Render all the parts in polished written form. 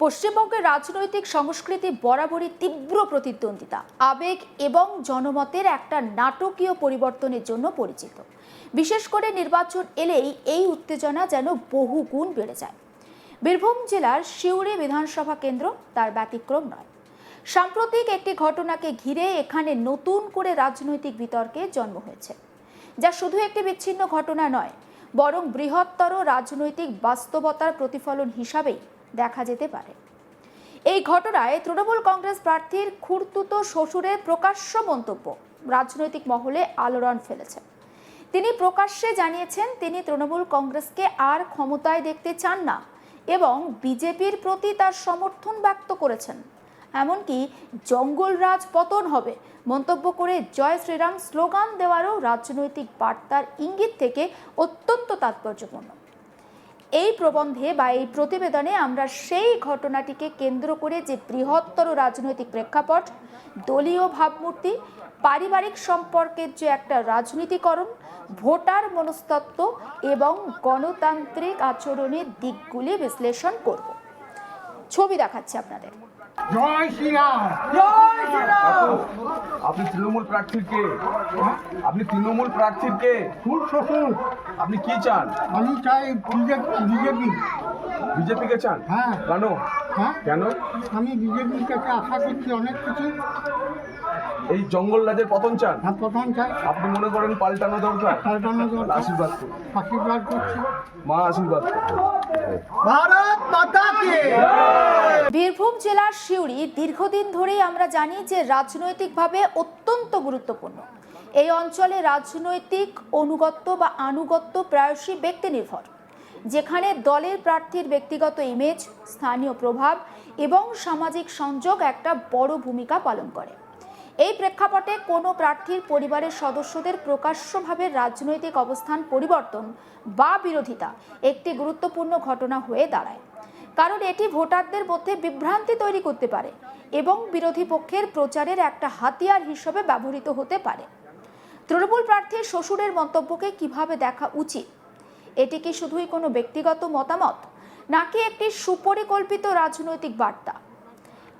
পশ্চিমবঙ্গের রাজনৈতিক সংস্কৃতি বরাবরই তীব্র প্রতিদ্বন্দ্বিতা, আবেগ এবং জনমতের একটা নাটকীয় পরিবর্তনের জন্য পরিচিত। বিশেষ করে নির্বাচন এলেই এই উত্তেজনা যেন বহুগুণ বেড়ে যায়। বীরভূম জেলার সিউড়ি বিধানসভা কেন্দ্র তার ব্যতিক্রম নয়। সাম্প্রতিক একটি ঘটনাকে ঘিরে এখানে নতুন করে রাজনৈতিক বিতর্কের জন্ম হয়েছে, যা শুধু একটি বিচ্ছিন্ন ঘটনা নয়, বরং বৃহত্তর রাজনৈতিক বাস্তবতার প্রতিফলন হিসাবেই দেখা যেতে পারে। এই ঘটনায় তৃণমূল কংগ্রেস প্রার্থীর খুড়তুতো শ্বশুরের প্রকাশ্য মন্তব্য রাজনৈতিক মহলে আলোড়ন ফেলেছে। তিনি প্রকাশ্যে জানিয়েছেন তিনি তৃণমূল কংগ্রেসকে আর ক্ষমতায় দেখতে চান না এবং বিজেপির প্রতি তার সমর্থন ব্যক্ত করেছেন। এমনকি জঙ্গলরাজ পতন হবে মন্তব্য করে জয় শ্রীরাম স্লোগান দেওয়ারও রাজনৈতিক বার্তার ইঙ্গিত থেকে অত্যন্ত তাৎপর্যপূর্ণ। এই প্রবন্ধে বা এই প্রতিবেদনে আমরা সেই ঘটনাটিকে কেন্দ্র করে যে বৃহত্তর রাজনৈতিক প্রেক্ষাপট, দলীয় ভাবমূর্তি, পারিবারিক সম্পর্কের যে একটা রাজনীতিকরণ, ভোটার মনস্তত্ত্ব এবং গণতান্ত্রিক আচরণের দিকগুলি বিশ্লেষণ করব। ছবি দেখাচ্ছি আপনাদের। জয় শ্রীরাম, জয় শ্রীরাম। আপনি তৃণমূল প্রার্থীর কে? আপনি তৃণমূল প্রার্থীর কে? খুড় শ্বশুর। আপনি কি চান? আমি চাই বিজেপি। বিজেপিকে চান? হ্যাঁ। কেন? হ্যাঁ, কেন? আমি বিজেপির কাছে আশা করছি অনেক কিছু। এই জঙ্গল রাজের পতন চান? হ্যাঁ, প্রথম চাই। আপনি মনে করেন পাল্টানো দরকার? পাল্টানো দরকার। আশীর্বাদ করুন। আশীর্বাদ করছি। মা আশীর্বাদ করুন। ভারত মাতা কি। বীরভূম জেলার সিউড়ি দীর্ঘদিন ধরেই আমরা জানি যে রাজনৈতিকভাবে অত্যন্ত গুরুত্বপূর্ণ। এই অঞ্চলে রাজনৈতিক অনুগত্য বা আনুগত্য প্রায়শই ব্যক্তি নির্ভর, যেখানে দলের প্রার্থীর ব্যক্তিগত ইমেজ, স্থানীয় প্রভাব এবং সামাজিক সংযোগ একটা বড় ভূমিকা পালন করে। এই প্রেক্ষাপটে কোনো প্রার্থীর পরিবারের সদস্যদের প্রকাশ্যভাবে রাজনৈতিক অবস্থান পরিবর্তন বা বিরোধিতা একটি গুরুত্বপূর্ণ ঘটনা হয়ে দাঁড়ায়, কারণ এটি ভোটারদের মধ্যে বিভ্রান্তি তৈরি করতে পারে এবং বিরোধী পক্ষের প্রচারের একটা হাতিয়ার হিসেবে ব্যবহৃত হতে পারে। তৃণমূল প্রার্থীর শ্বশুরের মন্তব্যকে কিভাবে দেখা উচিত? এটি কি শুধুই কোনো ব্যক্তিগত মতামত, নাকি একটি সুপরিকল্পিত রাজনৈতিক বার্তা?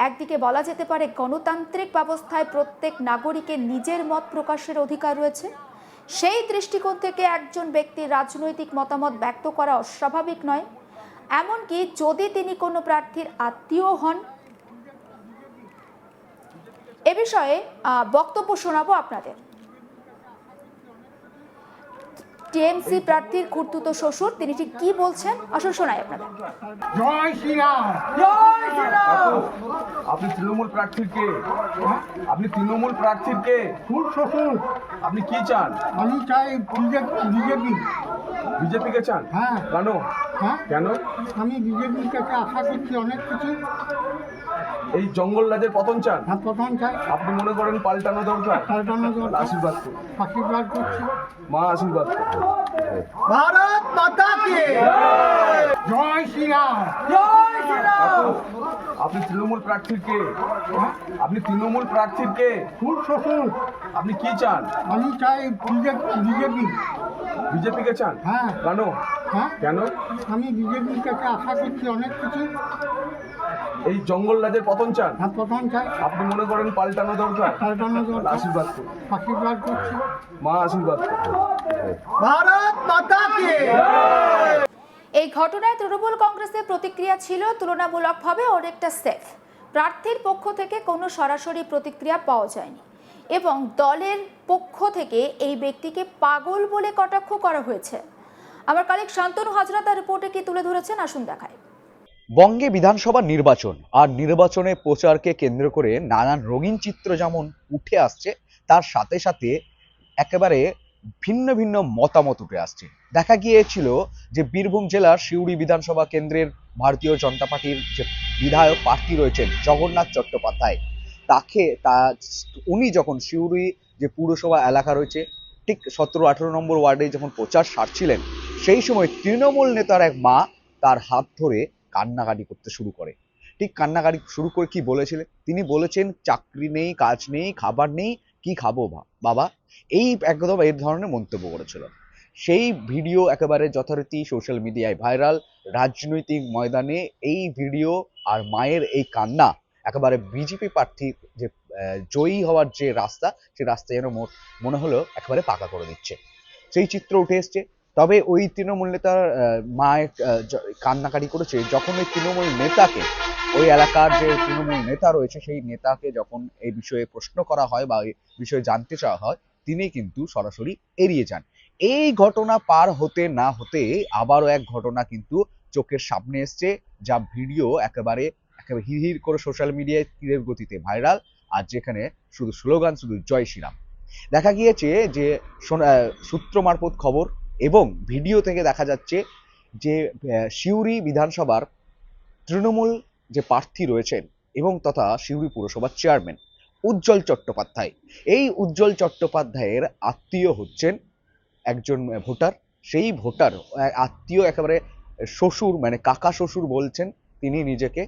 একদিকে বলা যেতে পারে গণতান্ত্রিক ব্যবস্থায় প্রত্যেক নাগরিকের নিজের মত প্রকাশের অধিকার রয়েছে। সেই দৃষ্টিকোণ থেকে একজন ব্যক্তির রাজনৈতিক মতামত ব্যক্ত করা অস্বাভাবিক নয়, এমনকি যদি তিনি কোনো প্রার্থীর আত্মীয় হন। এ বিষয়ে বক্তব্য শোনাবো আপনাদের। টিএমসি প্রার্থীর খুড়তুতো শ্বশুর তিনি ঠিক কি বলছেন আসলে শোনাই আপনাদের। জয় শ্রীরাম, জয় শ্রীরাম। আপনি তৃণমূল প্রার্থীর কে? আপনি তৃণমূল প্রার্থীর কে? খুড় শ্বশুর। আপনি কি চান? আমি চাই বিজেপি। বিজেপিকে চান? হ্যাঁ। কেন? হ্যাঁ, কেন? আমি বিজেপির কাছে আশা করছি অনেক কিছু। এই জঙ্গল রাজের পতন চান? হ্যাঁ, প্রথম চাই। আপনি মনে করেন পাল্টানো দরকার? পাল্টানো দরকার। আশীর্বাদ করুন। আশীর্বাদ করছি। মা আশীর্বাদ করুন। ভারত মাতা কি। জয় শ্রীরাম, জয় শ্রীরাম। আপনি তৃণমূল প্রার্থীর কে? আপনি তৃণমূল প্রার্থীর কে? খুড় শ্বশুর। আপনি কি চান? আমি চাই বিজেপি। বিজেপিকে চান? হ্যাঁ। কেন? হ্যাঁ, কেন? আমি বিজেপির কাছে আশা করছি অনেক কিছু। এই জঙ্গল রাজের পতন চান? হ্যাঁ, প্রথম চাই। আপনি মনে করেন পাল্টানো দরকার? পাল্টানো দরকার। আশীর্বাদ করুন। আশীর্বাদ করছি। মা আশীর্বাদ করুন। ভারত মাতা কি। এই ঘটনায় তৃণমূল কংগ্রেসের প্রতিক্রিয়া ছিল তুলনামূলকভাবে অনেকটা সেফ। প্রার্থীর পক্ষ থেকে কোনো সরাসরি প্রতিক্রিয়া পাওয়া যায়নি এবং দলের পক্ষ থেকে এই ব্যক্তিকে পাগল বলে কটাক্ষ করা হয়েছে। আমার কলিগ শান্তনু হাজরা তার রিপোর্টে কি তুলে ধরেছেন আসুন দেখায়। বঙ্গে বিধানসভা নির্বাচন আর নির্বাচনের প্রচারকে কেন্দ্র করে নানান রঙিন চিত্র যেমন উঠে আসছে, তার সাথে সাথে একেবারে ভিন্ন ভিন্ন মতামত উঠে আসছে। দেখা গিয়েছিল যে বীরভূম জেলার সিউড়ি বিধানসভা কেন্দ্রের ভারতীয় জনতা পার্টির যে বিধায়ক প্রার্থী রয়েছেন জগন্নাথ চট্টোপাধ্যায়, উনি যখন সিউড়ি যে পুরসভা এলাকা রয়েছে ঠিক 17-18 নম্বর ওয়ার্ডে যখন প্রচার সারছিলেন, সেই সময় তৃণমূল নেতার এক মা তার হাত ধরে কান্নাকাটি করতে শুরু করে। ঠিক কান্নাকাটি শুরু করে কি বলেছিলেন? তিনি বলেছেন চাকরি নেই, কাজ নেই, খাবার নেই, কি খাবো বাবা, এই একদম এই ধরনের মন্তব্য করেছিল। সেই ভিডিও একেবারে যথারীতি সোশ্যাল মিডিয়ায় ভাইরাল। রাজনৈতিক ময়দানে এই ভিডিও আর মায়ের এই কান্না একেবারে বিজেপি প্রার্থীর যে জয়ী হওয়ার যে রাস্তা, সেই রাস্তা যেন মনে হলো একেবারে পাকা করে দিচ্ছে, সেই চিত্র উঠে এসছে। তবে ওই তৃণমূল নেতার মায়ের কান্নাকাটি করেছে যখন ওই তৃণমূল নেতাকে, ওই এলাকার যে তৃণমূল নেতা রয়েছে সেই নেতাকে যখন এই বিষয়ে প্রশ্ন করা হয় বা এই বিষয়ে জানতে চাওয়া হয়, তিনি কিন্তু সরাসরি এড়িয়ে যান। এই ঘটনা পার হতে না হতে আবারও এক ঘটনা কিন্তু চোখের সামনে এসছে, যা ভিডিও একেবারে একেবারে হিড় হিড় করে সোশ্যাল মিডিয়ায় তীরের গতিতে ভাইরাল। আর যেখানে শুধু স্লোগান, শুধু জয় শ্রীরাম। দেখা গিয়েছে যে সূত্র মারফত খবর এবং ভিডিও থেকে দেখা যাচ্ছে যে সিউড়ি বিধানসভার তৃণমূল যে প্রার্থী রয়েছেন এবং তথা সিউড়ি পুরসভার চেয়ারম্যান উজ্জ্বল চট্টোপাধ্যায়, এই উজ্জ্বল চট্টোপাধ্যায়ের আত্মীয় হচ্ছেন একজন ভোটার। সেই ভোটার আত্মীয় একেবারে শ্বশুর, মানে কাকা শ্বশুর বলছেন তিনি নিজেকে,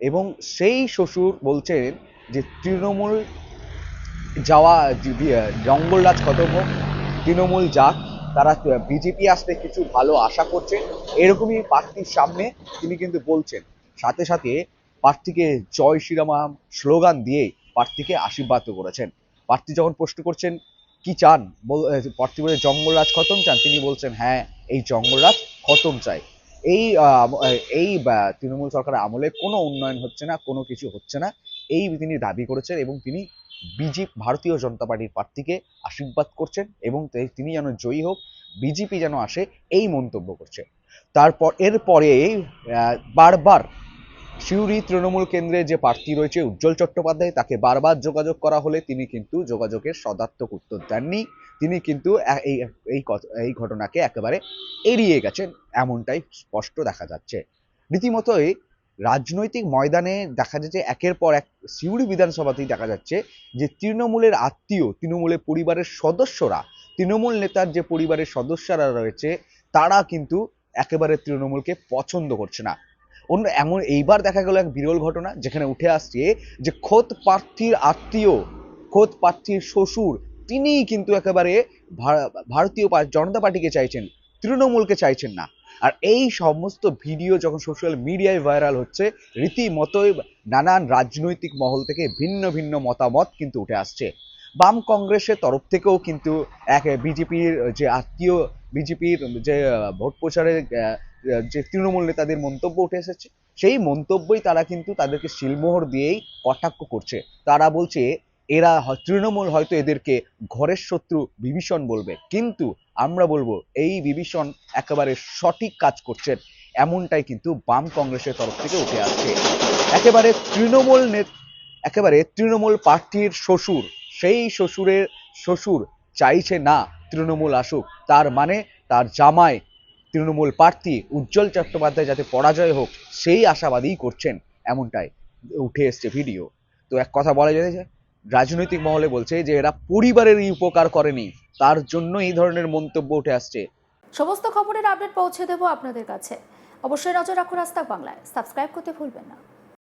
এবং সেই শ্বশুর বলছেন যে তৃণমূল যাওয়া, জঙ্গলরাজ খতম হোক, তৃণমূল যাক, তারা বিজেপি আসতে কিছু ভালো আশা করছে, এরকমই প্রার্থীর সামনে তিনি কিন্তু বলছেন। সাথে সাথে প্রার্থীকে জয় শ্রীরাম স্লোগান দিয়ে প্রার্থীকে আশীর্বাদ করেছেন। প্রার্থী যখন প্রশ্ন করছেন কি চান, প্রার্থী বলে জঙ্গলরাজ খতম চান, তিনি বলছেন হ্যাঁ, এই জঙ্গলরাজ খতম চাই। এই তৃণমূল সরকারের আমলে কোনো উন্নয়ন হচ্ছে না, কোনো কিছু হচ্ছে না, এই তিনি দাবি করেছেন এবং তিনি ভারতীয় জনতা পার্টির প্রার্থীকে আশীর্বাদ করছেন এবং তিনি যেন জয়ী হোক, বিজেপি যেন আসে, এই মন্তব্য করছে। তারপর এরপরে বারবার সিউড়ি তৃণমূল কেন্দ্রে যে প্রার্থী রয়েছে উজ্জ্বল চট্টোপাধ্যায়, তাকে বারবার যোগাযোগ করা হলে তিনি কিন্তু যোগাযোগের সদার্থক উত্তর দেননি। তিনি কিন্তু এই ঘটনাকে একেবারে এড়িয়ে গেছেন, এমনটাই স্পষ্ট দেখা যাচ্ছে। রীতিমতোই রাজনৈতিক ময়দানে দেখা যাচ্ছে একের পর এক সিউড়ি বিধানসভাতেই দেখা যাচ্ছে যে তৃণমূলের আত্মীয়, তৃণমূলের পরিবারের সদস্যরা, তৃণমূল নেতার যে পরিবারের সদস্যরা রয়েছে তারা কিন্তু একেবারে তৃণমূলকে পছন্দ করছে না। এমন এইবার দেখা গেল এক বিরল ঘটনা, যেখানে উঠে আসছে যে খোদ প্রার্থীর আত্মীয়, খোদ প্রার্থীর শ্বশুর, তিনিই কিন্তু একেবারে ভারতীয় জনতা পার্টিকে চাইছেন, তৃণমূলকে চাইছেন না। আর এই সমস্ত ভিডিও যখন সোশ্যাল মিডিয়ায় ভাইরাল হচ্ছে, রীতিমতোই নানান রাজনৈতিক মহল থেকে ভিন্ন ভিন্ন মতামত কিন্তু উঠে আসছে। বাম কংগ্রেসের তরফ থেকেও কিন্তু এক বিজেপির যে আত্মীয়, বিজেপির যে ভোট প্রচারের যে তৃণমূল নেতাদের মন্তব্য উঠে এসেছে, সেই মন্তব্যই তারা কিন্তু তাদেরকে শিলমোহর দিয়েই কটাক্ষ করছে। তারা বলছে এরা তৃণমূল হয়তো এদেরকে ঘরের শত্রু বিভীষণ বলবে, কিন্তু আমরা বলবো এই বিভীষণ একেবারে সঠিক কাজ করছেন, এমনটাই কিন্তু বাম কংগ্রেসের তরফ থেকে উঠে আসছে। একেবারে তৃণমূল প্রার্থীর শ্বশুর, সেই শ্বশুরের শ্বশুর চাইছে না তৃণমূল আসুক, তার মানে তার জামাই তৃণমূল প্রার্থী উজ্জ্বল চট্টোপাধ্যায় যাতে পরাজয় হোক সেই আশাবাদী করছেন, এমনটাই উঠে এসছে ভিডিও। তো এক কথা বলা যায় যে রাজনৈতিক মহলে বলছে যে এরা পরিবারেরই উপকার করেনি, তার জন্য এই ধরনের মন্তব্য উঠে আসছে। সমস্ত খবরের আপডেট পৌঁছে দেব আপনাদের কাছে। অবশ্যই নজর রাখুন আজ তাক বাংলায়, সাবস্ক্রাইব করতে ভুলবেন না।